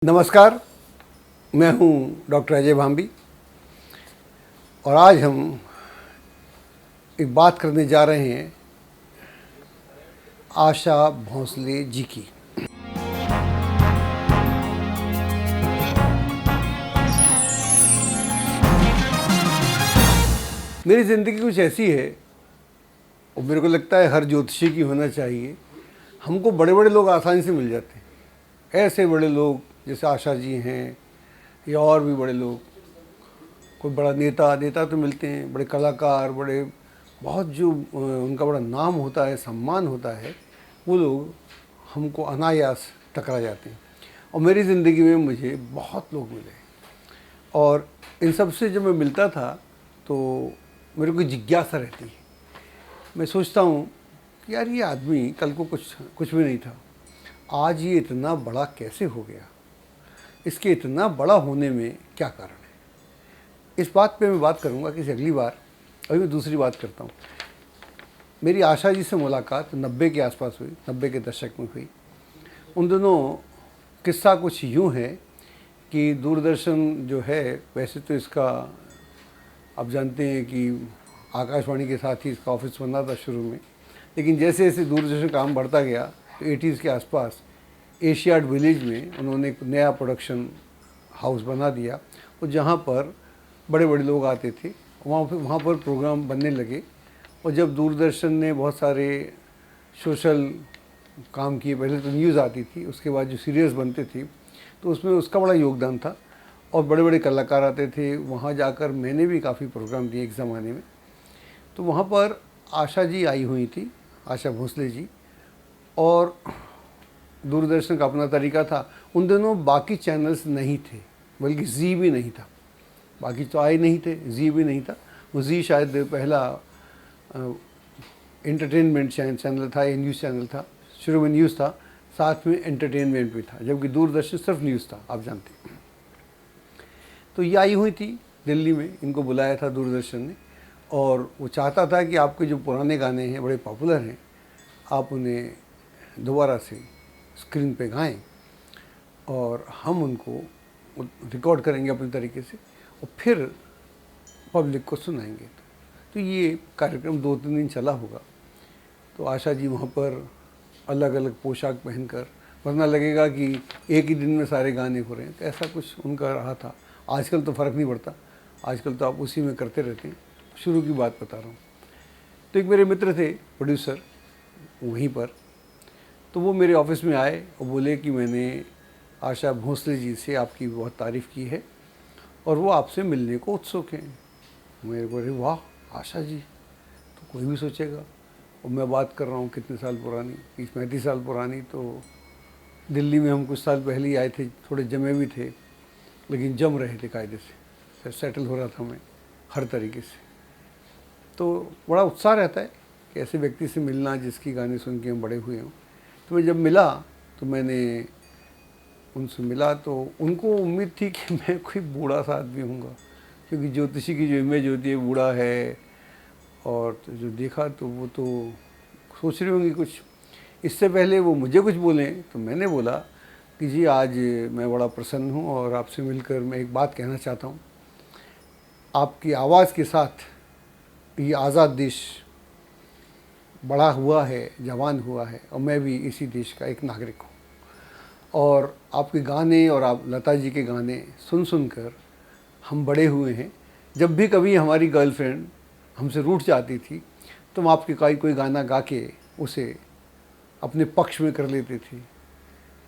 नमस्कार, मैं हूं डॉक्टर अजय भांबी और आज हम एक बात करने जा रहे हैं आशा भोसले जी की। मेरी ज़िंदगी कुछ ऐसी है और मेरे को लगता है हर ज्योतिषी की होना चाहिए। हमको बड़े बड़े लोग आसानी से मिल जाते हैं, ऐसे बड़े लोग जैसे आशा जी हैं या और भी बड़े लोग, कोई बड़ा नेता तो मिलते हैं, बड़े कलाकार, बड़े बहुत जो उनका बड़ा नाम होता है, सम्मान होता है, वो लोग हमको अनायास टकरा जाते हैं। और मेरी ज़िंदगी में मुझे बहुत लोग मिले और इन सब से जब मैं मिलता था तो मेरे को जिज्ञासा रहती है। मैं सोचता हूँ कि यार ये आदमी कल को कुछ भी नहीं था, आज ये इतना बड़ा कैसे हो गया, इसके इतना बड़ा होने में क्या कारण है। इस बात पे मैं बात करूँगा किसी अगली बार। अभी मैं दूसरी बात करता हूँ। मेरी आशा जी से मुलाकात 90 के आसपास हुई, 90 के दशक में हुई। उन दिनों किस्सा कुछ यूँ है कि दूरदर्शन जो है, वैसे तो इसका आप जानते हैं कि आकाशवाणी के साथ ही इसका ऑफिस बना था शुरू में, लेकिन जैसे जैसे दूरदर्शन काम बढ़ता गया तो 80s के आसपास एशियाड विलेज में उन्होंने एक नया प्रोडक्शन हाउस बना दिया और जहाँ पर बड़े बड़े लोग आते थे, वहाँ पर प्रोग्राम बनने लगे। और जब दूरदर्शन ने बहुत सारे सोशल काम किए, पहले तो न्यूज़ आती थी, उसके बाद जो सीरियल्स बनते थे तो उसमें उसका बड़ा योगदान था और बड़े बड़े कलाकार आते थे। वहाँ जाकर मैंने भी काफ़ी प्रोग्राम दिए एक ज़माने में। तो वहाँ पर आशा जी आई हुई थी, आशा भोसले जी, और दूरदर्शन का अपना तरीका था। उन दिनों बाकी चैनल्स नहीं थे, बल्कि जी भी नहीं था। बाकी तो आए नहीं थे, जी भी नहीं था। वो जी शायद पहला एंटरटेनमेंट चैनल था, ये न्यूज़ चैनल था। शुरू में न्यूज़ था, साथ में एंटरटेनमेंट भी था, जबकि दूरदर्शन सिर्फ न्यूज़ था, आप जानते हैं। तो ये आई हुई थी दिल्ली में, इनको बुलाया था दूरदर्शन ने और वो चाहता था कि आपके जो पुराने गाने हैं, बड़े पॉपुलर हैं, आप उन्हें दोबारा से स्क्रीन पे गाएं और हम उनको रिकॉर्ड करेंगे अपने तरीके से और फिर पब्लिक को सुनाएंगे। तो ये कार्यक्रम 2-3 दिन चला होगा। तो आशा जी वहाँ पर अलग अलग पोशाक पहनकर, वरना लगेगा कि एक ही दिन में सारे गाने हो रहे हैं, तो ऐसा कुछ उनका रहा था। आजकल तो फ़र्क नहीं पड़ता, आजकल तो आप उसी में करते रहते हैं। शुरू की बात बता रहा हूँ। तो एक मेरे मित्र थे प्रोड्यूसर वहीं पर, तो वो मेरे ऑफिस में आए और बोले कि मैंने आशा भोसले जी से आपकी बहुत तारीफ़ की है और वो आपसे मिलने को उत्सुक हैं। मेरे को अरे वाह, आशा जी तो कोई भी सोचेगा। और मैं बात कर रहा हूँ कितने साल पुरानी, 30-35 साल पुरानी। तो दिल्ली में हम कुछ साल पहले ही आए थे, थोड़े जमे भी थे, लेकिन जम रहे थे कायदे से, सेटल हो रहा था मैं हर तरीके से। तो बड़ा उत्साह रहता है कि ऐसे व्यक्ति से मिलना जिसकी गाने सुन के हम बड़े हुए हों। तो मैं जब मिला तो मैंने उनसे मिला तो उनको उम्मीद थी कि मैं कोई बूढ़ा सा आदमी हूँगा, क्योंकि ज्योतिषी की जो इमेज होती है बूढ़ा है। और तो जो देखा तो वो तो सोच रही होंगी कुछ। इससे पहले वो मुझे कुछ बोलें तो मैंने बोला कि जी आज मैं बड़ा प्रसन्न हूँ और आपसे मिलकर मैं एक बात कहना चाहता हूँ। आपकी आवाज़ के साथ ये आज़ाद देश बड़ा हुआ है, जवान हुआ है, और मैं भी इसी देश का एक नागरिक हूँ। और आपके गाने और आप लता जी के गाने सुन कर हम बड़े हुए हैं। जब भी कभी हमारी गर्लफ्रेंड हमसे रूठ जाती थी तो हम आपके कोई गाना गा के उसे अपने पक्ष में कर लेते थे,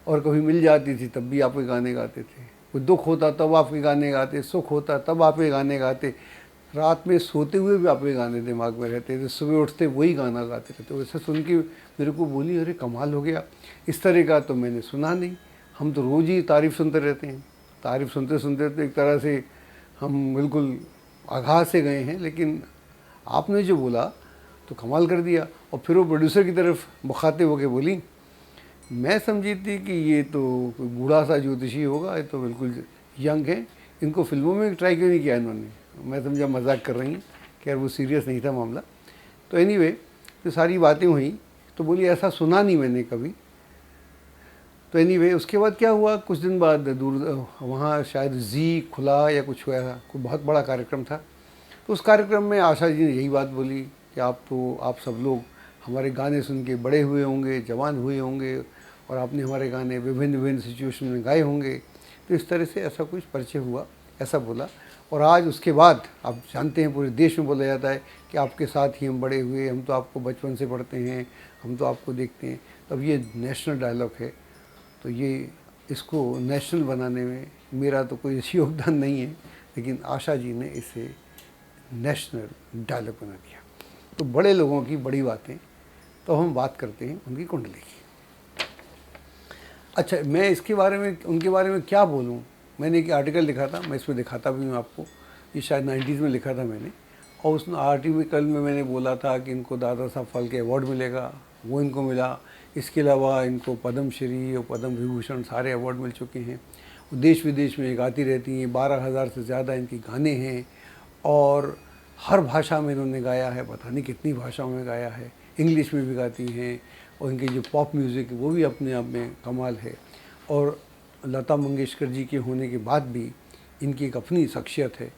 और कभी मिल जाती थी तब भी आपके गाने गाते थे। कोई दुख होता तब आपके गाने गाते, सुख होता तब आपके गाने गाते, रात में सोते हुए भी आपके गाने दिमाग में रहते थे, सुबह उठते वही गाना गाते रहते। वैसे सुन के मेरे को बोली अरे कमाल हो गया, इस तरह का तो मैंने सुना नहीं। हम तो रोज़ ही तारीफ़ सुनते रहते हैं। तारीफ़ सुनते सुनते तो एक तरह से हम बिल्कुल आघात से गए हैं, लेकिन आपने जो बोला तो कमाल कर दिया। और फिर वो प्रोड्यूसर की तरफ मुखातिब होकर बोली, मैं समझी थी कि ये तो कोई बूढ़ा सा ज्योतिषी होगा, ये तो बिल्कुल यंग है, इनको फिल्मों में ट्राई क्यों नहीं किया इन्होंने। मैं समझा मजाक कर रही हैं, खैर वो सीरियस नहीं था मामला। तो एनीवे तो सारी बातें हुई। तो बोली ऐसा सुना नहीं मैंने कभी, तो एनीवे उसके बाद क्या हुआ, कुछ दिन बाद दूर वहाँ शायद जी खुला या कुछ हुआ था, कोई बहुत बड़ा कार्यक्रम था। तो उस कार्यक्रम में आशा जी ने यही बात बोली कि आप सब लोग हमारे गाने सुन के बड़े हुए होंगे, जवान हुए होंगे, और आपने हमारे गाने विभिन्न विभिन्न सिचुएशन में गाए होंगे। तो इस तरह से ऐसा कुछ परिचय हुआ, ऐसा बोला। और आज उसके बाद आप जानते हैं पूरे देश में बोला जाता है कि आपके साथ ही हम बड़े हुए, हम तो आपको बचपन से पढ़ते हैं, हम तो आपको देखते हैं। तब ये नेशनल डायलॉग है, तो ये इसको नेशनल बनाने में मेरा तो कोई योगदान नहीं है, लेकिन आशा जी ने इसे नेशनल डायलॉग बना दिया। तो बड़े लोगों की बड़ी बातें। तो हम बात करते हैं उनकी कुंडली की। अच्छा, मैं इसके बारे में, उनके बारे में क्या बोलूं। मैंने एक आर्टिकल लिखा था, मैं इसमें दिखाता भी हूँ आपको, ये शायद 90s में लिखा था मैंने। और उस आर्टिकल में मैंने बोला था कि इनको दादा साहब फाल्के अवार्ड मिलेगा, वो इनको मिला। इसके अलावा इनको पद्म श्री और पद्म विभूषण सारे अवार्ड मिल चुके हैं। देश विदेश में गाती रहती हैं, 12,000 से ज़्यादा इनके गाने हैं, और हर भाषा में इन्होंने गाया है, पता नहीं कितनी भाषाओं में गाया है। इंग्लिश में भी गाती हैं, और इनकी जो पॉप म्यूज़िक है वो भी अपने आप में कमाल है। और लता मंगेशकर जी के होने के बाद भी इनकी एक अपनी शख्सियत है,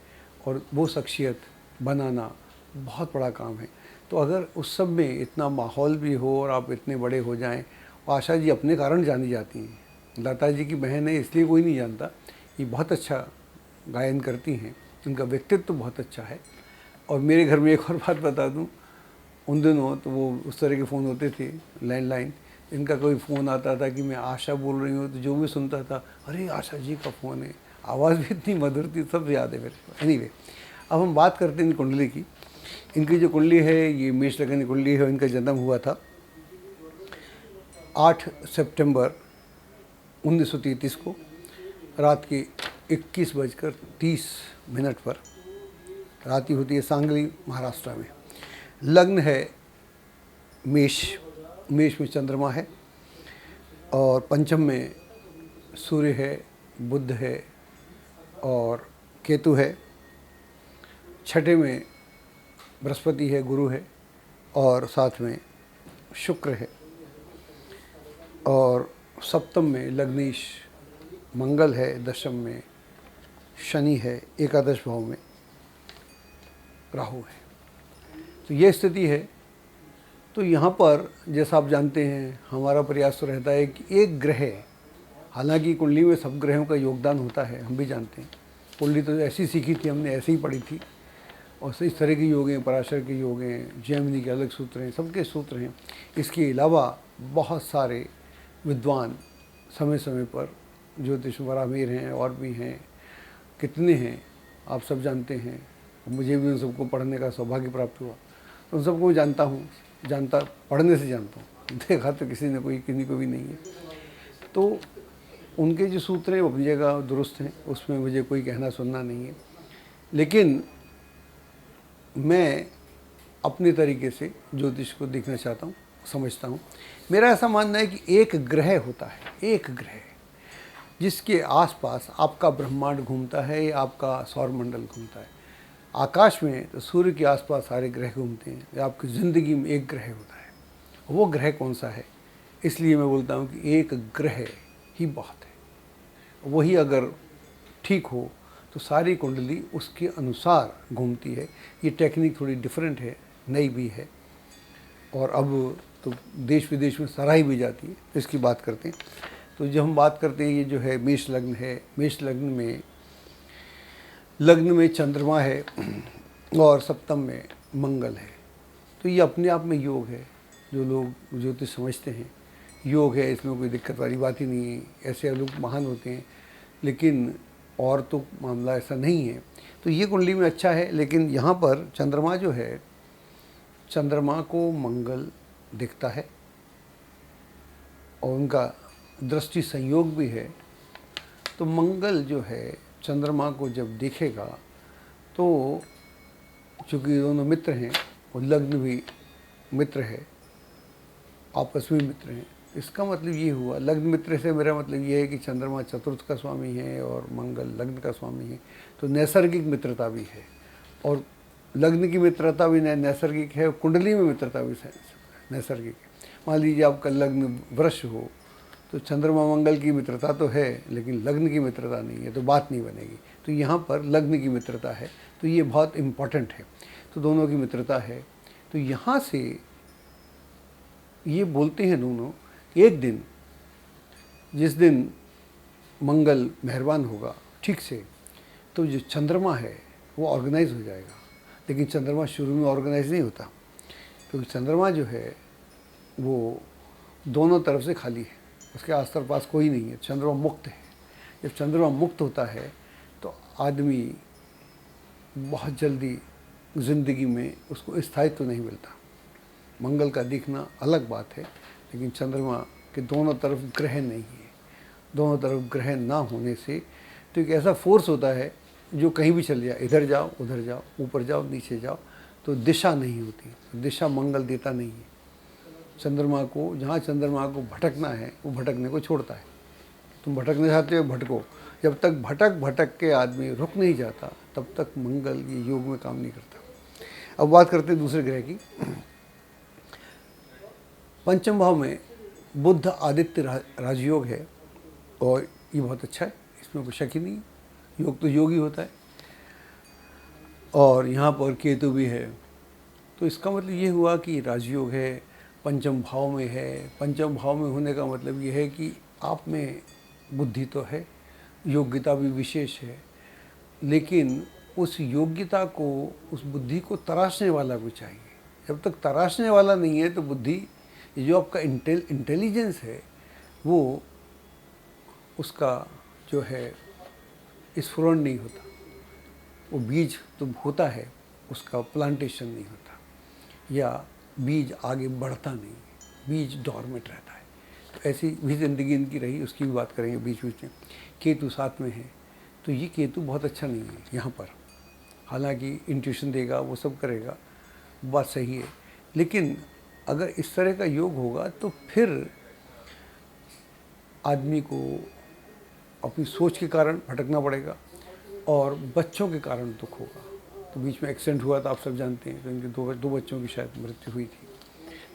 और वो शख्सियत बनाना बहुत बड़ा काम है। तो अगर उस सब में इतना माहौल भी हो और आप इतने बड़े हो जाएं, आशा जी अपने कारण जानी जाती हैं। लता जी की बहन है इसलिए कोई नहीं जानता, ये बहुत अच्छा गायन करती हैं, उनका व्यक्तित्व तो बहुत अच्छा है। और मेरे घर में एक और बात बता दूं, उन दिनों तो वो उस तरह के फ़ोन होते थे लैंडलाइन, इनका कोई फ़ोन आता था कि मैं आशा बोल रही हूँ, तो जो भी सुनता था, अरे आशा जी का फ़ोन है, आवाज़ भी इतनी मधुर थी, सब याद है मेरे को। एनीवे, अब हम बात करते हैं कुंडली की। इनकी जो कुंडली है ये मेष लग्न की कुंडली है। इनका जन्म हुआ था 8 सितंबर 1933 को रात के 21:30 पर। रात ही होती है सांगली, महाराष्ट्र में। लग्न है मेष, मेष में चंद्रमा है, और पंचम में सूर्य है, बुध है और केतु है। छठे में बृहस्पति है, गुरु है, और साथ में शुक्र है। और सप्तम में लग्नेश मंगल है, दशम में शनि है, एकादश भाव में राहु है। तो ये स्थिति है। तो यहाँ पर जैसा आप जानते हैं, हमारा प्रयास तो रहता है कि एक ग्रह, हालांकि कुंडली में सब ग्रहों का योगदान होता है, हम भी जानते हैं। कुंडली तो ऐसी सीखी थी हमने, ऐसे ही पढ़ी थी, और इस तरह के योग हैं, पराशर के योग हैं, जैमिनी के अलग सूत्र हैं, सबके सूत्र हैं। इसके अलावा बहुत सारे विद्वान समय समय पर ज्योतिष वरामीर हैं, और भी हैं, कितने हैं आप सब जानते हैं। मुझे भी उन सबको पढ़ने का सौभाग्य प्राप्त हुआ, तो उन सबको जानता हूँ, पढ़ने से जानता हूँ, देखा तो किसी ने किसी को भी नहीं है। तो उनके जो सूत्र हैं वो अपनी जगह दुरुस्त हैं, उसमें मुझे कोई कहना सुनना नहीं है। लेकिन मैं अपने तरीके से ज्योतिष को देखना चाहता हूँ, समझता हूँ। मेरा ऐसा मानना है कि एक ग्रह होता है, एक ग्रह जिसके आसपास आपका ब्रह्मांड घूमता है या आपका सौरमंडल घूमता है। आकाश में तो सूर्य के आसपास सारे ग्रह घूमते हैं, या आपकी ज़िंदगी में एक ग्रह होता है। वो ग्रह कौन सा है? इसलिए मैं बोलता हूँ कि एक ग्रह ही बहुत है। वही अगर ठीक हो तो सारी कुंडली उसके अनुसार घूमती है। ये टेक्निक थोड़ी डिफरेंट है, नई भी है, और अब तो देश विदेश में सराही भी जाती है। तो इसकी बात करते हैं। तो जब हम बात करते हैं, ये जो है मेष लग्न है, मेष लग्न में चंद्रमा है और सप्तम में मंगल है। तो ये अपने आप में योग है। जो लोग ज्योतिष समझते हैं योग है, इसमें कोई दिक्कत वाली बात ही नहीं है। ऐसे लोग महान होते हैं, लेकिन और तो मामला ऐसा नहीं है। तो ये कुंडली में अच्छा है। लेकिन यहाँ पर चंद्रमा जो है, चंद्रमा को मंगल दिखता है, और उनका दृष्टि संयोग भी है। तो मंगल जो है चंद्रमा को जब देखेगा, तो चूँकि दोनों मित्र हैं, और लग्न भी मित्र है, आपस में मित्र हैं, इसका मतलब ये हुआ, लग्न मित्र से मेरा मतलब ये है कि चंद्रमा चतुर्थ का स्वामी है और मंगल लग्न का स्वामी है। तो नैसर्गिक मित्रता भी है, और लग्न की मित्रता भी नैसर्गिक है, और कुंडली में मित्रता भी नैसर्गिक है। मान लीजिए आपका लग्न वृष हो, तो चंद्रमा मंगल की मित्रता तो है, लेकिन लग्न की मित्रता नहीं है, तो बात नहीं बनेगी। तो यहाँ पर लग्न की मित्रता है, तो ये बहुत इम्पॉर्टेंट है। तो दोनों की मित्रता है, तो यहाँ से ये बोलते हैं दोनों, एक दिन जिस दिन मंगल मेहरबान होगा ठीक से, तो जो चंद्रमा है वो ऑर्गेनाइज हो जाएगा। लेकिन चंद्रमा शुरू में ऑर्गेनाइज नहीं होता, क्योंकि चंद्रमा जो है वो दोनों तरफ से खाली है, उसके आस पास कोई नहीं है, चंद्रमा मुक्त है। जब चंद्रमा मुक्त होता है तो आदमी बहुत जल्दी ज़िंदगी में उसको स्थायित्व तो नहीं मिलता। मंगल का दिखना अलग बात है, लेकिन चंद्रमा के दोनों तरफ ग्रह नहीं है। दोनों तरफ ग्रह ना होने से तो एक ऐसा फोर्स होता है जो कहीं भी चल जाए, इधर जाओ उधर जाओ, ऊपर जाओ नीचे जाओ, तो दिशा नहीं होती। दिशा मंगल देता नहीं है। चंद्रमा को, जहाँ चंद्रमा को भटकना है वो भटकने को छोड़ता है। तुम भटकना चाहते हो, भटको। जब तक भटक भटक के आदमी रुक नहीं जाता, तब तक मंगल ये योग में काम नहीं करता। अब बात करते हैं दूसरे ग्रह की। पंचम भाव में बुध आदित्य राजयोग है, और ये बहुत अच्छा है, इसमें कोई शक ही नहीं। योग तो योग ही होता है, और यहाँ पर केतु भी है। तो इसका मतलब ये हुआ कि राजयोग है, पंचम भाव में है। पंचम भाव में होने का मतलब ये है कि आप में बुद्धि तो है, योग्यता भी विशेष है, लेकिन उस योग्यता को, उस बुद्धि को तराशने वाला भी चाहिए। जब तक तराशने वाला नहीं है तो बुद्धि, ये जो आपका इंटेलिजेंस है, वो उसका जो है स्फुरण नहीं होता। वो बीज तो होता है, उसका प्लांटेशन नहीं होता, या बीज आगे बढ़ता नहीं, बीज डॉर्मेंट रहता है। तो ऐसी भी ज़िंदगी इनकी रही, उसकी भी बात करेंगे बीच बीच में। केतु साथ में है, तो ये केतु बहुत अच्छा नहीं है यहाँ पर। हालांकि इंट्यूशन देगा, वो सब करेगा, बात सही है, लेकिन अगर इस तरह का योग होगा तो फिर आदमी को अपनी सोच के कारण भटकना पड़ेगा, और बच्चों के कारण दुख होगा। तो बीच में एक्सीडेंट हुआ था, आप सब जानते हैं, तो इनके दो बच्चों की शायद मृत्यु हुई थी।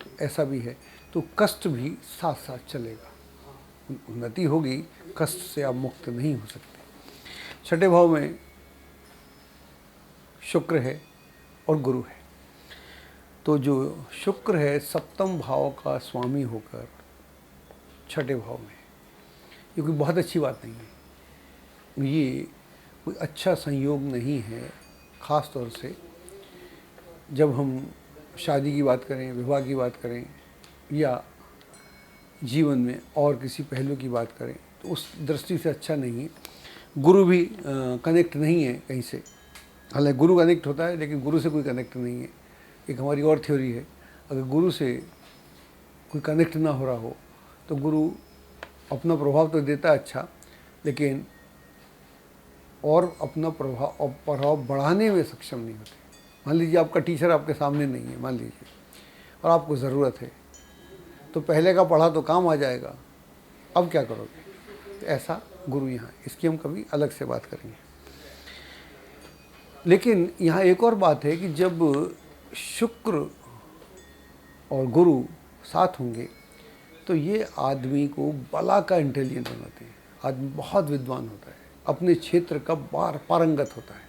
तो ऐसा भी है, तो कष्ट भी साथ साथ चलेगा। उन्नति होगी, कष्ट से आप मुक्त नहीं हो सकते। छठे भाव में शुक्र है और गुरु है। तो जो शुक्र है सप्तम भाव का स्वामी होकर छठे भाव में, ये कोई बहुत अच्छी बात नहीं है। ये कोई अच्छा संयोग नहीं है, ख़ास तौर से जब हम शादी की बात करें, विवाह की बात करें, या जीवन में और किसी पहलू की बात करें, तो उस दृष्टि से अच्छा नहीं है। गुरु भी कनेक्ट नहीं है कहीं से। हालांकि गुरु कनेक्ट होता है, लेकिन गुरु से कोई कनेक्ट नहीं है। एक हमारी और थ्योरी है, अगर गुरु से कोई कनेक्ट ना हो रहा हो तो गुरु अपना प्रभाव तो देता है अच्छा, लेकिन और अपना प्रभाव बढ़ाने में सक्षम नहीं होते। मान लीजिए आपका टीचर आपके सामने नहीं है, मान लीजिए, और आपको ज़रूरत है, तो पहले का पढ़ा तो काम आ जाएगा, अब क्या करोगे? तो ऐसा गुरु यहाँ, इसकी हम कभी अलग से बात करेंगे। लेकिन यहाँ एक और बात है कि जब शुक्र और गुरु साथ होंगे तो ये आदमी को बला का इंटेलिजेंट बनाते हैं। आदमी बहुत विद्वान होता है, अपने क्षेत्र का पारंगत होता है।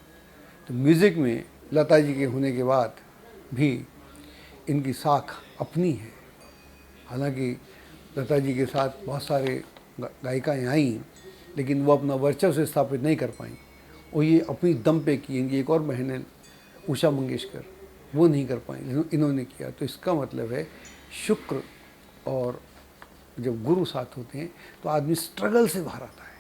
तो म्यूज़िक में लता जी के होने के बाद भी इनकी साख अपनी है। हालांकि लता जी के साथ बहुत सारे गायिकाएँ आईं, लेकिन वो अपना वर्चस्व स्थापित नहीं कर पाईं। और ये अपनी दम पे की। इनकी एक और बहन है उषा मंगेशकर, वो नहीं कर पाई, इन्होंने किया। तो इसका मतलब है शुक्र और जब गुरु साथ होते हैं तो आदमी स्ट्रगल से बाहर आता है।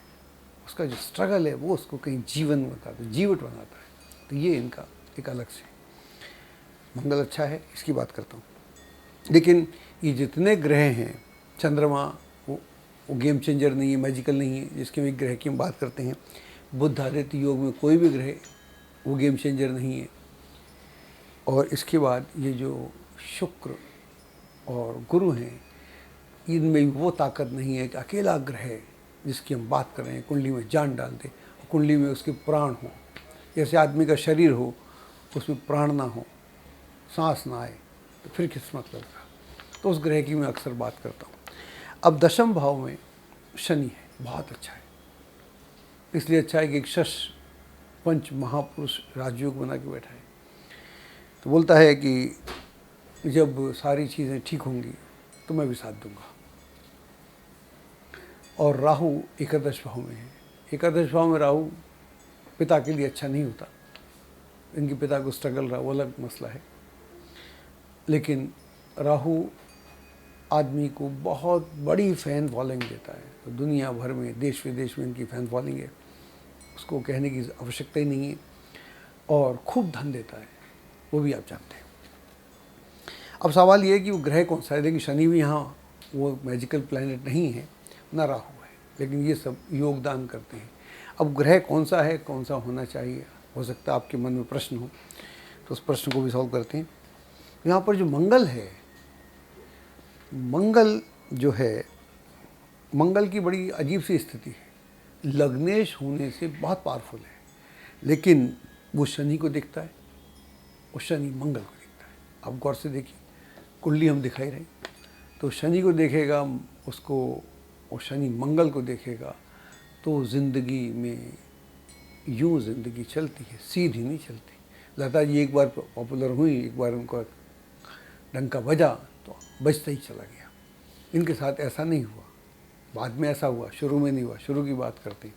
उसका जो स्ट्रगल है वो उसको कहीं जीवन बनाता है, जीवट बनाता है। तो ये इनका एक अलग से मंगल अच्छा है, इसकी बात करता हूँ। लेकिन ये जितने ग्रह हैं, चंद्रमा वो गेम चेंजर नहीं है, मैजिकल नहीं है, जिसके एक ग्रह की हम बात करते हैं। बुध आदित्य योग में कोई भी ग्रह वो गेम चेंजर नहीं है। और इसके बाद ये जो शुक्र और गुरु हैं, इनमें वो ताकत नहीं है कि अकेला ग्रह जिसकी हम बात कर रहे हैं कुंडली में जान डाल दे, कुंडली में उसके प्राण हो। जैसे आदमी का शरीर हो, उसमें प्राण ना हो, सांस ना आए, तो फिर किस मतलब का। तो उस ग्रह की मैं अक्सर बात करता हूँ। अब दशम भाव में शनि है, बहुत अच्छा है। इसलिए अच्छा है कि एक शश पंच महापुरुष राजयोग बना के बैठा है। तो बोलता है कि जब सारी चीज़ें ठीक होंगी तो मैं भी साथ दूंगा। और राहु एकादश भाव में है। एकादश भाव में राहु पिता के लिए अच्छा नहीं होता। इनके पिता को स्ट्रगल रहा, वो अलग मसला है। लेकिन राहु आदमी को बहुत बड़ी फैन फॉलोइंग देता है। तो दुनिया भर में, देश विदेश में इनकी फैन फॉलोइंग है, उसको कहने की आवश्यकता ही नहीं है। और खूब धन देता है, वो भी आप जानते हैं। अब सवाल ये है कि वो ग्रह कौन सा है। देखिए शनि भी यहाँ वो मैजिकल प्लैनेट नहीं है, ना राहु है, लेकिन ये सब योगदान करते हैं। अब ग्रह कौन सा है, कौन सा होना चाहिए, हो सकता है आपके मन में प्रश्न हो, तो उस प्रश्न को भी सॉल्व करते हैं। यहाँ पर जो मंगल है, मंगल जो है, मंगल की बड़ी अजीब सी स्थिति है। लग्नेश होने से बहुत पावरफुल है, लेकिन वो शनि को देखता है, वो शनि मंगल को देखता है। आप गौर से देखिए, कुंडली हम दिखाई रही, तो शनि को देखेगा उसको, और शनि मंगल को देखेगा, तो ज़िंदगी में यूँ ज़िंदगी चलती है, सीधी नहीं चलती। लता जी एक बार पॉपुलर हुई, एक बार उनका डंका बजा तो बजता ही चला गया। इनके साथ ऐसा नहीं हुआ, बाद में ऐसा हुआ, शुरू में नहीं हुआ। शुरू की बात करते हैं।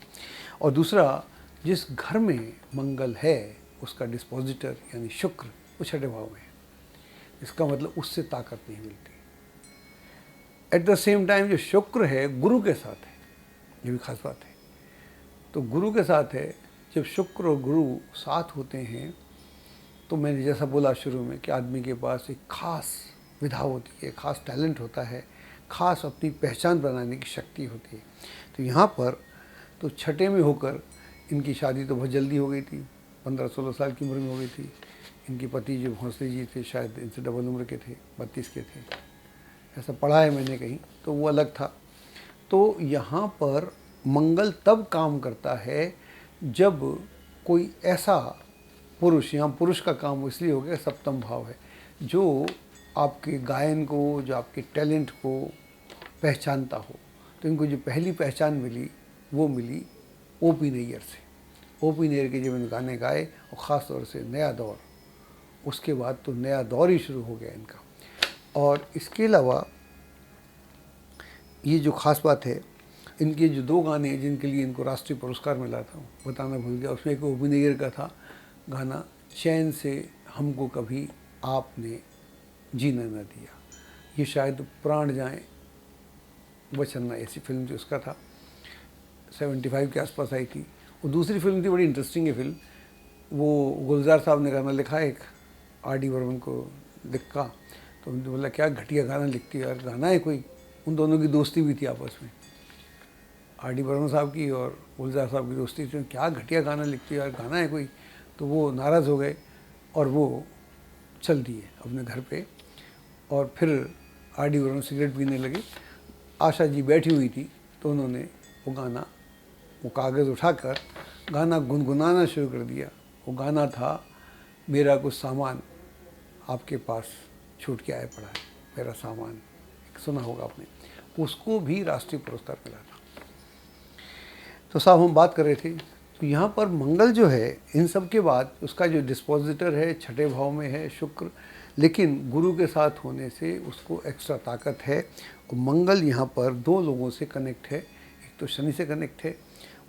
और दूसरा, जिस घर में मंगल है उसका डिस्पोजिटर यानी शुक्र वो छठे भाव में है। इसका मतलब उससे ताकत नहीं मिलती। एट द सेम टाइम जो शुक्र है गुरु के साथ है, ये भी खास बात है। तो गुरु के साथ है, जब शुक्र और गुरु साथ होते हैं तो मैंने जैसा बोला शुरू में कि आदमी के पास एक खास विधा होती है, खास टैलेंट होता है, खास अपनी पहचान बनाने की शक्ति होती है। तो यहाँ पर तो छठे में होकर इनकी शादी तो बहुत जल्दी हो गई थी, 15-16 साल की उम्र में हो गई थी। इनके पति जो भोंसले जी थे शायद इनसे डबल उम्र के थे, 32 के थे, ऐसा पढ़ा है मैंने कहीं, तो वो अलग था। तो यहाँ पर मंगल तब काम करता है जब कोई ऐसा पुरुष, यहाँ पुरुष का काम इसलिए हो गया सप्तम भाव है, जो आपके गायन को, जो आपके टैलेंट को पहचानता हो। तो इनको जो पहली पहचान मिली वो मिली ओपी नैयर से। ओपी नैयर के जब इन गाने गाए, और ख़ास तौर से नया दौर, उसके बाद तो नया दौर ही शुरू हो गया इनका। और इसके अलावा ये जो ख़ास बात है, इनके जो 2 गाने हैं जिनके लिए इनको राष्ट्रीय पुरस्कार मिला था, बताना भूल गया। उसमें एक ओपी नैयर का था गाना, चैन से हमको कभी आपने जीना न दिया। ये शायद प्राण जाए वचन ना, ऐसी फिल्म जो उसका था, 75 के आसपास आई थी। वो दूसरी फिल्म थी, बड़ी इंटरेस्टिंग है फिल्म। वो गुलजार साहब ने गाना लिखा है, एक आर.डी. बर्मन को लिखा, तो उन्होंने बोला क्या घटिया गाना लिखती है यार, गाना है कोई। उन दोनों की दोस्ती भी थी आपस में, आर.डी. बर्मन साहब की और गुलजार साहब की दोस्ती थी। क्या घटिया गाना लिखती है यार, गाना है कोई। तो वो नाराज़ हो गए और वो चल दिए अपने घर पे। और फिर आर.डी. बर्मन सिगरेट पीने लगे। आशा जी बैठी हुई थी, तो उन्होंने वो गाना, वो कागज़ उठाकर गाना गुनगुनाना शुरू कर दिया। वो गाना था, मेरा कुछ सामान आपके पास छूट के आया पड़ा है, मेरा सामान, सुना होगा आपने। उसको भी राष्ट्रीय पुरस्कार मिला था। तो साहब हम बात कर रहे थे, तो यहाँ पर मंगल जो है, इन सब के बाद उसका जो डिस्पोजिटर है छठे भाव में है शुक्र, लेकिन गुरु के साथ होने से उसको एक्स्ट्रा ताकत है। और मंगल यहाँ पर 2 लोगों से कनेक्ट है, एक तो शनि से कनेक्ट है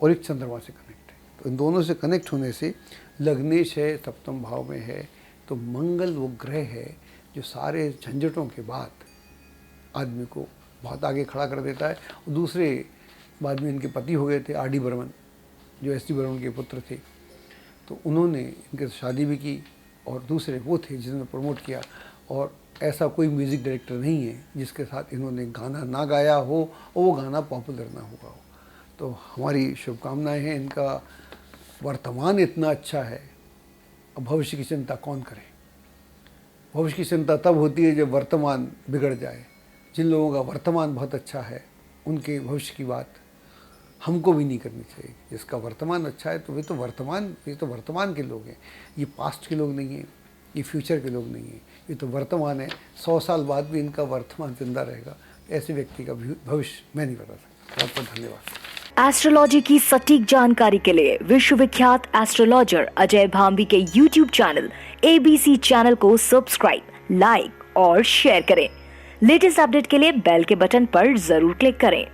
और एक चंद्रमा से कनेक्ट है। तो इन दोनों से कनेक्ट होने से लग्नेश है, सप्तम भाव में है। तो मंगल वो ग्रह है जो सारे झंझटों के बाद आदमी को बहुत आगे खड़ा कर देता है। और दूसरे, बाद में इनके पति हो गए थे आर.डी. बर्मन, जो एस.डी. बर्मन के पुत्र थे, तो उन्होंने इनके साथ शादी भी की। और दूसरे वो थे जिन्होंने प्रमोट किया। और ऐसा कोई म्यूज़िक डायरेक्टर नहीं है जिसके साथ इन्होंने गाना ना गाया हो और वो गाना पॉपुलर ना हुआ हो। तो हमारी शुभकामनाएं हैं। इनका वर्तमान इतना अच्छा है, अब भविष्य की चिंता कौन करे। भविष्य की चिंता तब होती है जब वर्तमान बिगड़ जाए। जिन लोगों का वर्तमान बहुत अच्छा है, उनके भविष्य की बात हमको भी नहीं करनी चाहिए। जिसका वर्तमान अच्छा है, तो ये तो वर्तमान के लोग हैं, ये पास्ट के लोग नहीं हैं, ये फ्यूचर के लोग नहीं हैं, ये तो वर्तमान है। 100 साल बाद भी इनका वर्तमान जिंदा रहेगा। ऐसे व्यक्ति का भविष्य मैं नहीं बता सकता। बहुत बहुत धन्यवाद। एस्ट्रोलॉजी की सटीक जानकारी के लिए विश्वविख्यात एस्ट्रोलॉजर अजय भांबी के YouTube चैनल ABC चैनल को सब्सक्राइब, लाइक और शेयर करें। लेटेस्ट अपडेट के लिए बेल के बटन पर जरूर क्लिक करें।